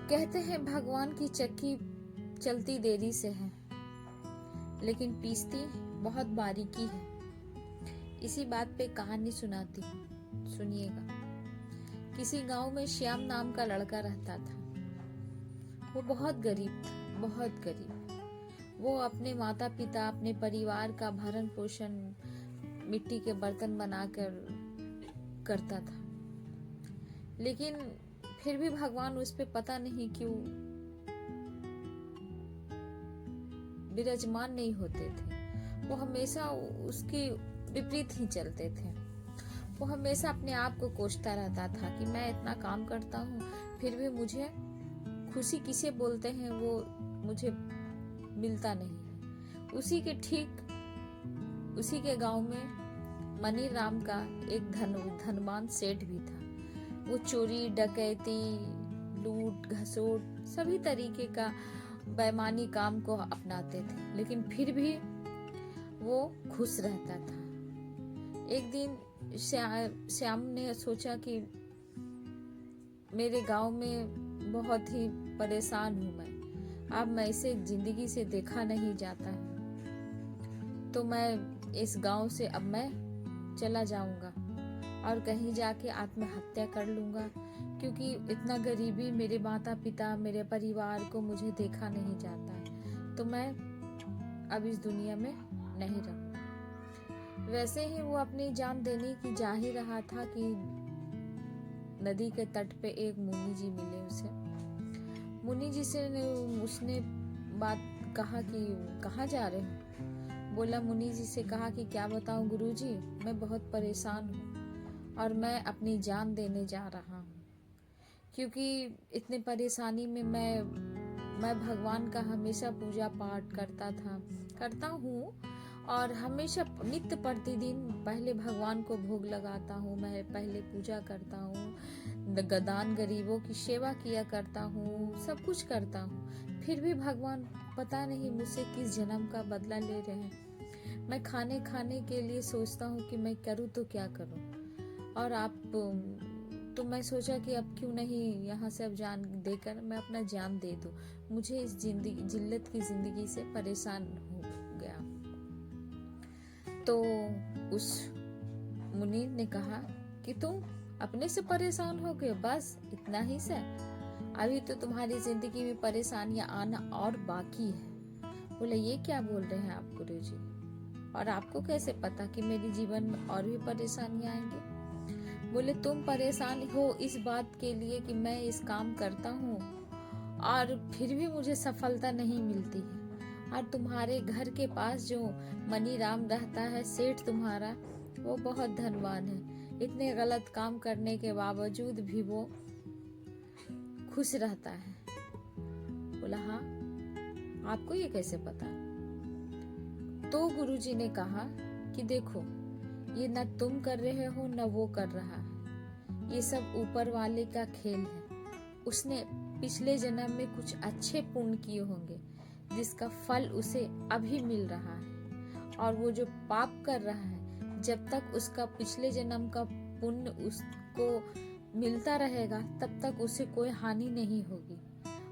कहते हैं भगवान की चक्की चलती देरी से है, लेकिन पीसती बहुत बारीकी है। इसी बात पे कहानी सुनाती हूँ, सुनिएगा। किसी गांव में श्याम नाम का लड़का रहता था। वो बहुत गरीब था, बहुत गरीब। वो अपने माता पिता, अपने परिवार का भरण पोषण मिट्टी के बर्तन बनाकर करता था, लेकिन फिर भी भगवान उस पे पता नहीं क्यों विराजमान नहीं होते थे। वो हमेशा उसके विपरीत ही चलते थे। वो हमेशा अपने आप को कोसता रहता था कि मैं इतना काम करता हूँ, फिर भी मुझे खुशी किसे बोलते हैं वो मुझे मिलता नहीं है। उसी के गांव में मनी राम का एक धनवान सेठ भी था। वो चोरी, डकैती, लूट, घसोट सभी तरीके का बेईमानी काम को अपनाते थे, लेकिन फिर भी वो खुश रहता था। एक दिन श्याम ने सोचा कि मेरे गांव में बहुत ही परेशान हूं मैं, अब मैं इसे जिंदगी से देखा नहीं जाता है, तो मैं इस गांव से अब मैं चला जाऊंगा और कहीं जाके आत्महत्या कर लूंगा, क्योंकि इतना गरीबी, मेरे माता पिता, मेरे परिवार को मुझे देखा नहीं जाता है, तो मैं अब इस दुनिया में नहीं रहूंगा। वैसे ही वो अपनी जान देने की जा ही रहा था कि नदी के तट पे एक मुनि जी मिले उसे। मुनि जी से उसने बात कहा कि कहाँ जा रहे हो। बोला, मुनि जी से कहा कि क्या बताऊं गुरुजी, मैं बहुत परेशान हूँ और मैं अपनी जान देने जा रहा हूँ, क्योंकि इतने परेशानी में मैं भगवान का हमेशा पूजा पाठ करता हूँ और हमेशा नित्य प्रतिदिन पहले भगवान को भोग लगाता हूँ, मैं पहले पूजा करता हूँ, दान गरीबों की सेवा किया करता हूँ, सब कुछ करता हूँ, फिर भी भगवान पता नहीं मुझसे किस जन्म का बदला ले रहे हैं। मैं खाने के लिए सोचता हूँ कि मैं करूँ तो क्या करूँ, और आप तो मैं सोचा कि अब क्यों नहीं यहाँ से अब जान देकर मैं अपना जान दे दूं। मुझे इस जिल्लत की जिंदगी से परेशान हो गया। तो उस मुनि ने कहा कि तुम अपने से परेशान हो गए, बस इतना ही से, अभी तो तुम्हारी जिंदगी में परेशानियां आना और बाकी है। बोले, ये क्या बोल रहे हैं आप गुरुजी, और आपको कैसे पता कि मेरे जीवन में और भी परेशानियां आएंगी। बोले, तुम परेशान हो इस बात के लिए कि मैं इस काम करता हूँ और फिर भी मुझे सफलता नहीं मिलती है, और तुम्हारे घर के पास जो मनी राम रहता है, सेठ तुम्हारा, वो बहुत धनवान है, इतने गलत काम करने के बावजूद भी वो खुश रहता है। बोला, हाँ, आपको ये कैसे पता। तो गुरुजी ने कहा कि देखो, ये न तुम कर रहे हो न वो कर रहा है, ये सब ऊपर वाले का खेल है। उसने पिछले जन्म में कुछ अच्छे पुण्य किए होंगे जिसका फल उसे अभी मिल रहा है, और वो जो पाप कर रहा है, जब तक उसका पिछले जन्म का पुण्य उसको मिलता रहेगा तब तक उसे कोई हानि नहीं होगी,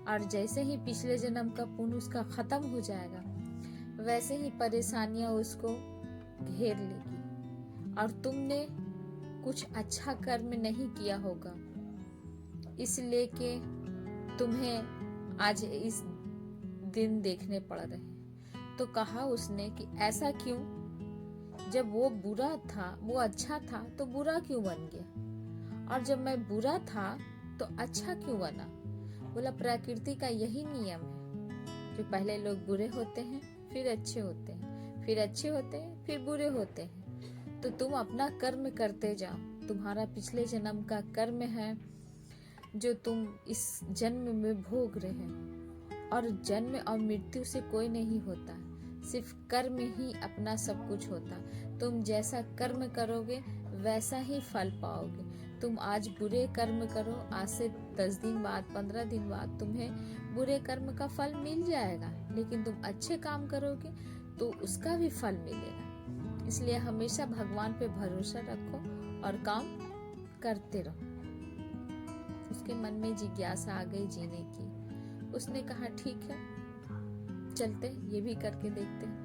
और जैसे ही पिछले जन्म का पुण्य उसका खत्म हो जाएगा, वैसे ही परेशानियां उसको घेर लेगी, और तुमने कुछ अच्छा कर्म नहीं किया होगा, इसलिए कि तुम्हें आज इस दिन देखने पड़ रहे हैं। तो कहा उसने कि ऐसा क्यों, जब वो बुरा था, वो अच्छा था, तो बुरा क्यों बन गया, और जब मैं बुरा था तो अच्छा क्यों बना। बोला, प्रकृति का यही नियम है, जो पहले लोग बुरे होते हैं, फिर अच्छे होते हैं, फिर अच्छे होते हैं, फिर बुरे होते हैं। तो तुम अपना कर्म करते जाओ, तुम्हारा पिछले जन्म का कर्म है जो तुम इस जन्म में भोग रहे हो, और जन्म और मृत्यु से कोई नहीं होता, सिर्फ कर्म ही अपना सब कुछ होता। तुम जैसा कर्म करोगे वैसा ही फल पाओगे। तुम आज बुरे कर्म करो, आज से 10 दिन बाद, 15 दिन बाद तुम्हें बुरे कर्म का फल मिल जाएगा, लेकिन तुम अच्छे काम करोगे तो उसका भी फल मिलेगा। इसलिए हमेशा भगवान पे भरोसा रखो और काम करते रहो। उसके मन में जिज्ञासा आ गई जीने की। उसने कहा ठीक है, चलते ये भी करके देखते हैं।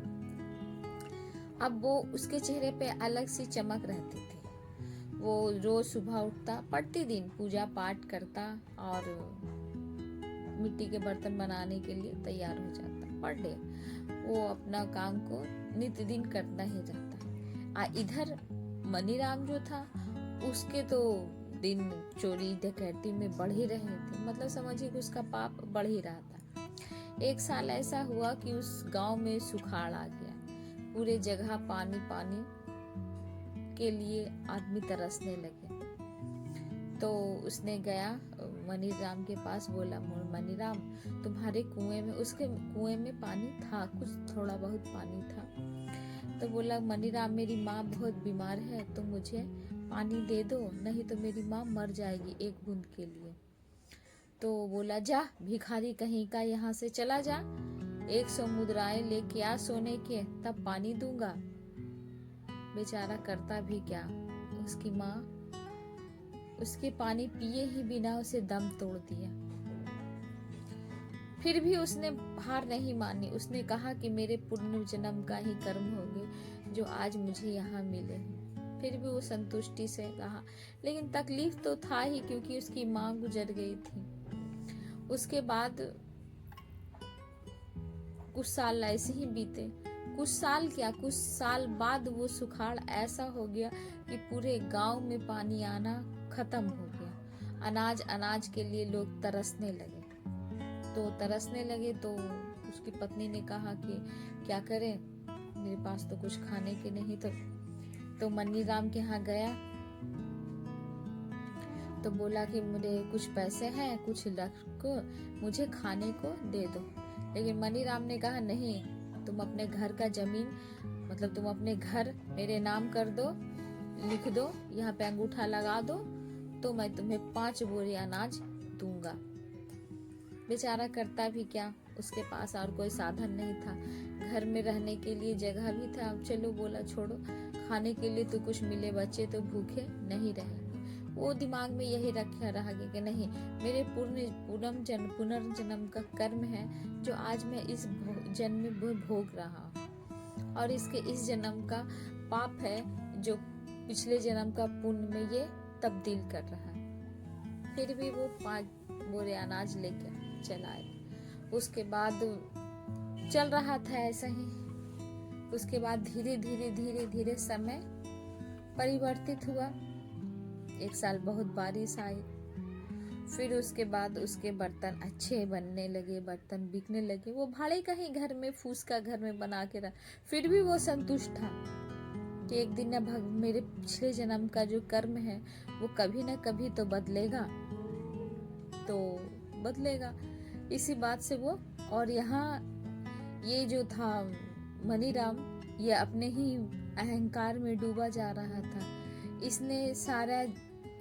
अब वो उसके चेहरे पे अलग सी चमक रहती थी। वो रोज सुबह उठता, प्रतिदिन पूजा पाठ करता और मिट्टी के बर्तन बनाने के लिए तैयार हो जाता। पर डे वो अपना काम को नित्य दिन करता ही जाता। इधर मनीराम जो था, उसके तो दिन चोरी डकैती में बढ़ ही रहे थे। मतलब समझिए कि उसका पाप बढ़ ही रहा था। एक साल ऐसा हुआ कि उस गांव में सुखाड़ आ गया। पूरे जगह पानी पानी के लिए आदमी तरसने लगे। तो उसने गया मनीराम के पास, बोला मनीराम तुम्हारे कुएं में, उसके कुएं में पानी था, कुछ थोड़ा बहुत पानी था। तो बोला मनीराम मेरी माँ बहुत बीमार है, तो मुझे पानी दे दो, नहीं तो मेरी माँ मर जाएगी एक बूंद के लिए। तो बोला जा भिखारी कहीं का, यहाँ से चला जा, 100 मुद्राएं लेके आ सोने के, तब पानी दूंगा। बेचारा करता भी क्या, उसकी माँ उसके पानी पिए ही बिना उसे दम तोड़ दिया। फिर भी उसने हार नहीं मानी। उसने कहा कि मेरे पूर्व जन्म का ही कर्म होंगे जो आज मुझे यहाँ मिले हैं। फिर भी वो संतुष्टि से रहा, लेकिन तकलीफ तो था ही, क्योंकि उसकी माँ गुजर गई थी। उसके बाद कुछ साल ऐसे ही बीते। कुछ साल क्या, कुछ साल बाद वो सुखाड़ ऐसा हो गया कि पूरे गांव में पानी आना खत्म हो गया। अनाज के लिए लोग तरसने लगे। तो उसकी पत्नी ने कहा कि क्या करें, मेरे पास तो कुछ खाने के नहीं। तो मनीराम के यहाँ गया, तो बोला कि मेरे कुछ पैसे हैं, कुछ रख को मुझे खाने को दे दो। लेकिन मनीराम ने कहा नहीं, तुम अपने घर का जमीन, मतलब तुम अपने घर मेरे नाम कर दो, लिख दो, यहाँ पे अंगूठा लगा दो, तो मैं तुम्हें 5 बोरी अनाज दूंगा। बेचारा करता भी क्या, उसके पास और कोई साधन नहीं था। घर में रहने के लिए जगह भी था। चलो बोला छोड़ो, खाने के लिए तो कुछ मिले, बच्चे तो भूखे नहीं रहेंगे। वो दिमाग में यही रखा रहा कि नहीं, मेरे पुनर्जन्म का कर्म है जो आज मैं इस जन्म में भोग रहा हूँ, और इसके इस जन्म का पाप है जो पिछले जन्म का पुण्य में ये तब्दील कर रहा है। फिर भी वो 5 बोरे अनाज लेकर चला आया। उसके बाद चल रहा था ऐसा ही। उसके बाद धीरे धीरे समय परिवर्तित हुआ। 1 साल बहुत बारिश आई। फिर उसके बाद उसके बर्तन अच्छे बनने लगे, बर्तन बिकने लगे। वो भाड़े का ही घर में, फूस का घर में बना के रहा। फिर भी वो संतुष्ट था कि एक दिन न मेरे पिछले जन्म का जो कर्म है वो कभी न कभी तो बदलेगा। इसी बात से वो, और यहाँ ये जो था मनीराम, ये अपने ही अहंकार में डूबा जा रहा था। इसने सारा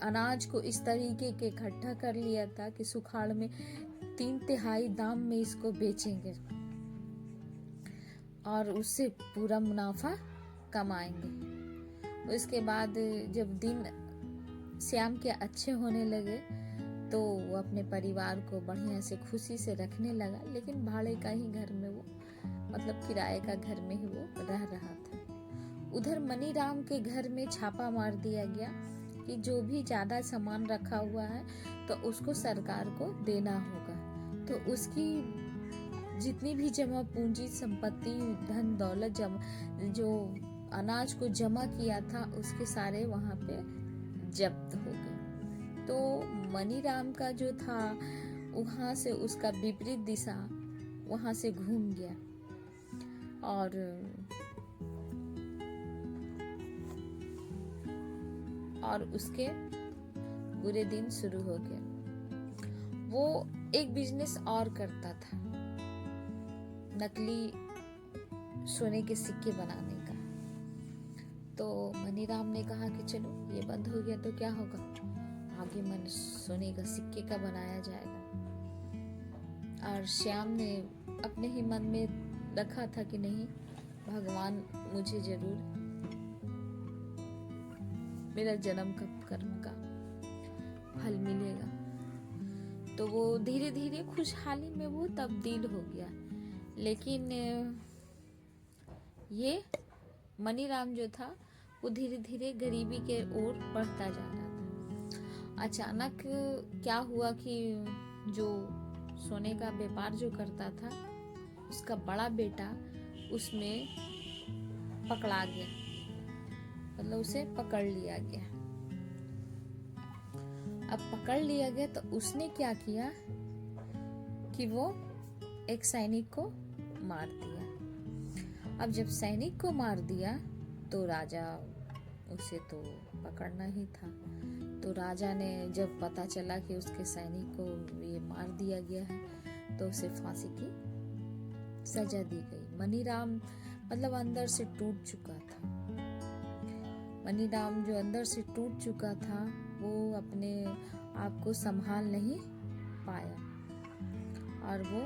अनाज को इस तरीके के इकट्ठा कर लिया था कि सुखाड़ में 3/4 दाम में इसको बेचेंगे और उससे पूरा मुनाफा कमाएंगे। उसके बाद जब दिन श्याम के अच्छे होने लगे तो वो अपने परिवार को बढ़िया से खुशी से रखने लगा। लेकिन भाड़े का ही घर में वो, मतलब किराए का घर में ही वो रह रहा था। उधर मनीराम के घर में छापा मार दिया गया कि जो भी ज्यादा सामान रखा हुआ है तो उसको सरकार को देना होगा। तो उसकी जितनी भी जमा पूंजी, संपत्ति, धन दौलत, जो अनाज को जमा किया था, उसके सारे वहां पे जब्त हो गए। तो मनीराम का जो था, वहां से उसका विपरीत दिशा वहां से घूम गया और उसके बुरे दिन शुरू हो गए। वो एक बिजनेस और करता था, नकली सोने के सिक्के बनाने का। तो मनीराम ने कहा कि चलो ये बंद हो गया तो क्या होगा, आगे मन सोने का सिक्के का बनाया जाएगा। और श्याम ने अपने ही मन में रखा था कि नहीं, भगवान मुझे जरूर मेरा जन्म का कर्म का फल मिलेगा। तो वो धीरे धीरे खुशहाली में वो तब्दील हो गया। लेकिन ये मनीराम जो था वो धीरे धीरे गरीबी के ओर बढ़ता जा रहा था। अचानक क्या हुआ कि जो सोने का व्यापार जो करता था उसका बड़ा बेटा उसमें पकड़ा गया, मतलब उसे पकड़ लिया गया। अब पकड़ लिया गया तो उसने क्या किया कि वो एक सैनिक को मार दिया। अब जब सैनिक को मार दिया तो राजा, उसे तो पकड़ना ही था, तो राजा ने जब पता चला कि उसके सैनिक को ये मार दिया गया है तो उसे फांसी की सजा दी गई। मनीराम मतलब अंदर से टूट चुका था। मनीराम जो अंदर से टूट चुका था वो अपने आप को संभाल नहीं पाया और वो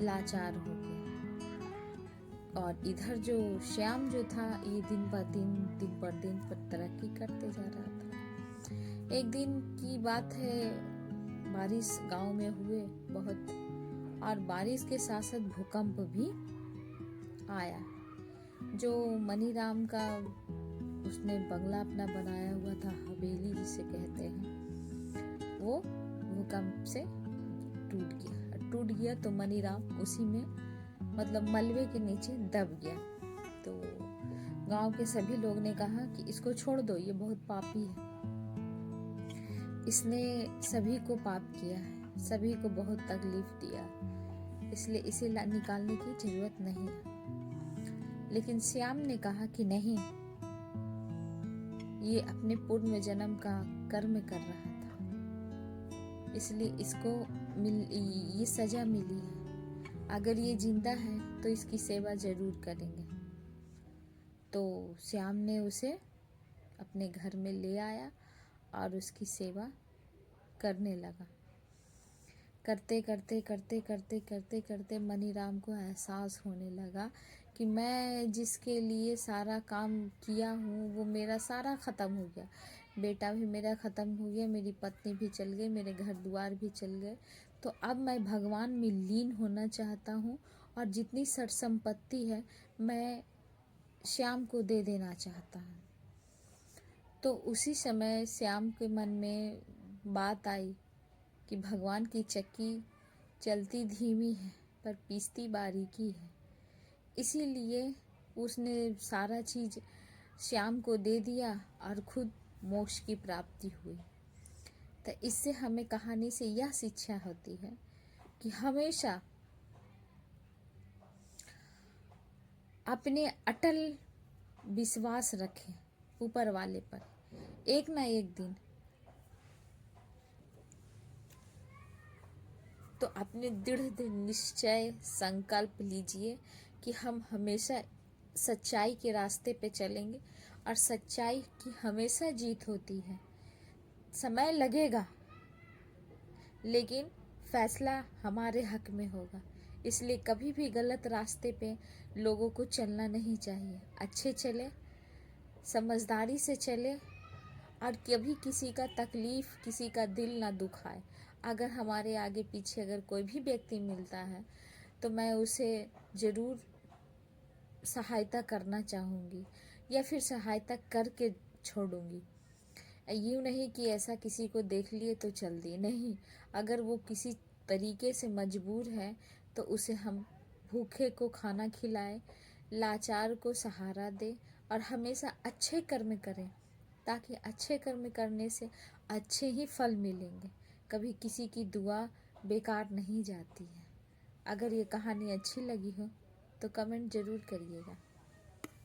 लाचार हो गया। और इधर जो श्याम जो था ये दिन पर दिन तरक्की करते जा रहा था। एक दिन की बात है, बारिश गांव में हुए बहुत, और बारिश के साथ साथ भूकंप भी आया। जो मनीराम का उसने बंगला अपना बनाया हुआ था, हवेली जिसे कहते हैं, वो भूकंप से टूट गया तो मनीराम उसी में मतलब मलबे के नीचे दब गया। तो गांव के सभी लोग ने कहा कि इसको छोड़ दो, ये बहुत पापी है, इसने सभी को पाप किया है, सभी को बहुत तकलीफ दिया, इसलिए इसे निकालने की जरूरत नहीं है। लेकिन श्याम ने कहा कि नहीं, ये अपने पूर्व जन्म का कर्म कर रहा था, इसलिए इसको ये सजा मिली है। अगर ये जिंदा है तो इसकी सेवा जरूर करेंगे। तो श्याम ने उसे अपने घर में ले आया और उसकी सेवा करने लगा। करते करते मनीराम को एहसास होने लगा कि मैं जिसके लिए सारा काम किया हूँ वो मेरा सारा ख़त्म हो गया, बेटा भी मेरा ख़त्म हो गया, मेरी पत्नी भी चल गई, मेरे घर द्वार भी चल गए, तो अब मैं भगवान में लीन होना चाहता हूँ और जितनी सर संपत्ति है मैं श्याम को दे देना चाहता हूँ। तो उसी समय श्याम के मन में बात आई कि भगवान की चक्की चलती धीमी है पर पीसती बारीकी है, इसीलिए उसने सारा चीज़ श्याम को दे दिया और खुद मोक्ष की प्राप्ति हुई। तो इससे हमें कहानी से यह शिक्षा होती है कि हमेशा अपने अटल विश्वास रखें ऊपर वाले पर। एक ना एक दिन तो अपने दृढ़ निश्चय संकल्प लीजिए कि हम हमेशा सच्चाई के रास्ते पे चलेंगे और सच्चाई की हमेशा जीत होती है। समय लगेगा लेकिन फैसला हमारे हक में होगा, इसलिए कभी भी गलत रास्ते पे लोगों को चलना नहीं चाहिए। अच्छे चले, समझदारी से चले और कभी किसी का तकलीफ, किसी का दिल ना दुखाए। अगर हमारे आगे पीछे अगर कोई भी व्यक्ति मिलता है तो मैं उसे ज़रूर सहायता करना चाहूँगी या फिर सहायता करके छोड़ूंगी। यूँ नहीं कि ऐसा किसी को देख लिए तो चल दिए, नहीं। अगर वो किसी तरीके से मजबूर है तो उसे हम भूखे को खाना खिलाएं, लाचार को सहारा दें और हमेशा अच्छे कर्म करें, ताकि अच्छे कर्म करने से अच्छे ही फल मिलेंगे। कभी किसी की दुआ बेकार नहीं जाती है। अगर ये कहानी अच्छी लगी हो तो कमेंट ज़रूर करिएगा।